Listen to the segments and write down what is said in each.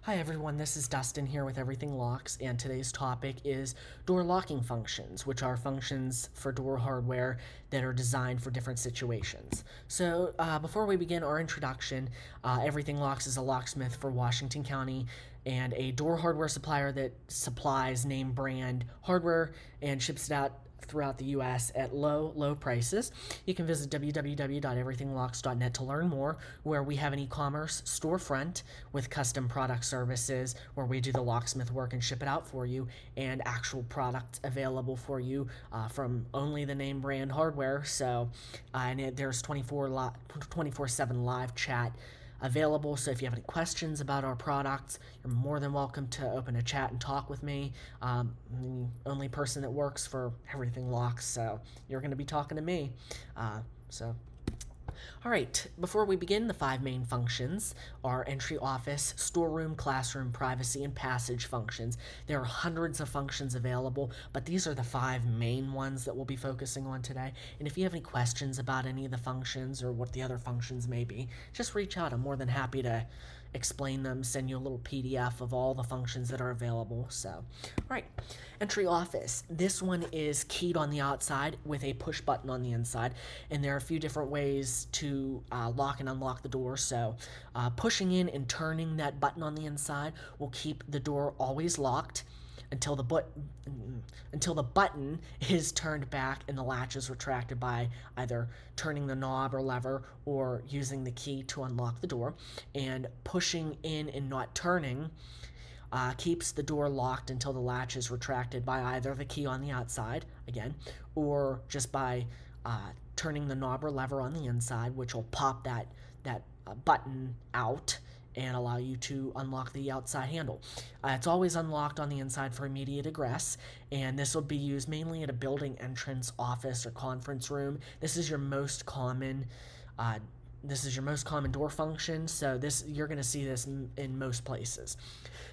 Hi everyone, this is Dustin here with Everything Locks, and today's topic is door locking functions, which are functions for door hardware that are designed for different situations. So before we begin our introduction, Everything Locks is a locksmith for Washington County and a door hardware supplier that supplies name brand hardware and ships it out throughout the US at low prices. You can visit www.everythinglocks.net to learn more, where we have an e-commerce storefront with custom product services where we do the locksmith work and ship it out for you, and actual product available for you from only the name brand hardware. So there's 24/7 live chat available. So if you have any questions about our products, you're more than welcome to open a chat and talk with me. I'm the only person that works for Everything Locks, so you're going to be talking to me. So all right, before we begin, the five main functions are entry, office, storeroom, classroom, privacy, and passage functions. There are hundreds of functions available, but these are the five main ones that we'll be focusing on today. And if you have any questions about any of the functions or what the other functions may be, just reach out. I'm more than happy to explain them, send you a little PDF of all the functions that are available. So, all right, entry office. This one is keyed on the outside with a push button on the inside, and there are a few different ways to lock and unlock the door. So, pushing in and turning that button on the inside will keep the door always locked until the button is turned back and the latch is retracted by either turning the knob or lever or using the key to unlock the door. And pushing in and not turning keeps the door locked until the latch is retracted by either the key on the outside, again, or just by turning the knob or lever on the inside, which will pop that button out and allow you to unlock the outside handle. It's always unlocked on the inside for immediate egress, and this will be used mainly at a building entrance, office, or conference room. This is your most common door function, so you're going to see this in most places.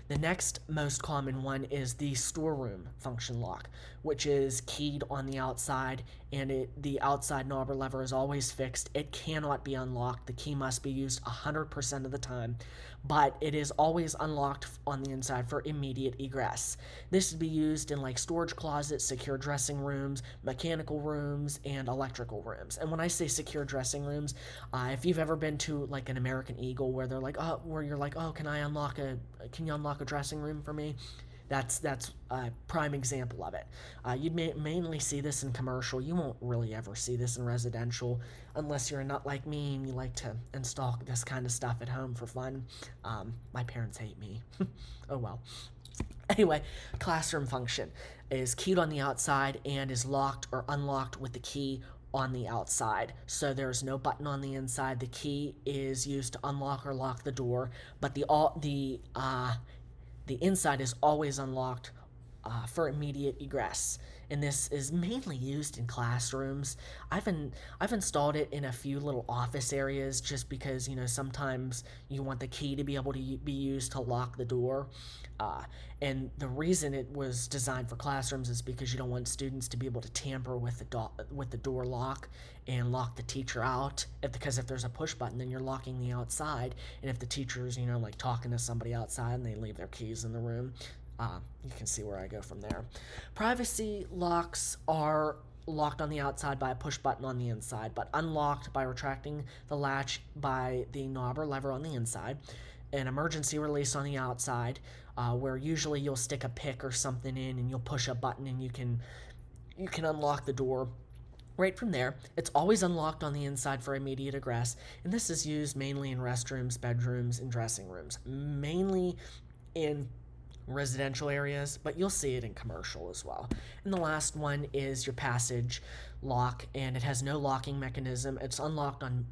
The next most common one is the storeroom function lock, which is keyed on the outside, and the outside knob or lever is always fixed. It cannot be unlocked. The key must be used 100% of the time, but it is always unlocked on the inside for immediate egress. This would be used in like storage closets, secure dressing rooms, mechanical rooms, and electrical rooms. And when I say secure dressing rooms, if you've ever been to like an American Eagle where they're like, where you're like, can you unlock a dressing room for me? That's a prime example of it. You'd mainly see this in commercial. You won't really ever see this in residential unless you're a nut like me and you like to install this kind of stuff at home for fun. My parents hate me. Oh well. Anyway, classroom function is keyed on the outside and is locked or unlocked with the key on the outside. So there's no button on the inside. The key is used to unlock or lock the door, but the inside is always unlocked for immediate egress. And this is mainly used in classrooms. I've installed it in a few little office areas just because, sometimes you want the key to be able to be used to lock the door. And the reason it was designed for classrooms is because you don't want students to be able to tamper with the door lock and lock the teacher out. Because if there's a push button, then you're locking the outside. And if the teacher's, like talking to somebody outside and they leave their keys in the room, you can see where I go from there. Privacy locks are locked on the outside by a push button on the inside, but unlocked by retracting the latch by the knob or lever on the inside. An emergency release on the outside, where usually you'll stick a pick or something in and you'll push a button and you can unlock the door right from there. It's always unlocked on the inside for immediate egress, and this is used mainly in restrooms, bedrooms, and dressing rooms, mainly in residential areas, but you'll see it in commercial as well. And the last one is your passage lock, and it has no locking mechanism. It's unlocked on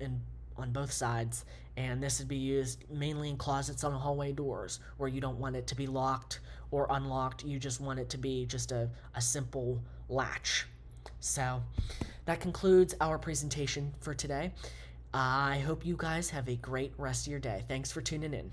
both sides, and this would be used mainly in closets on hallway doors where you don't want it to be locked or unlocked. You just want it to be just a simple latch. So that concludes our presentation for today. I hope you guys have a great rest of your day. Thanks for tuning in.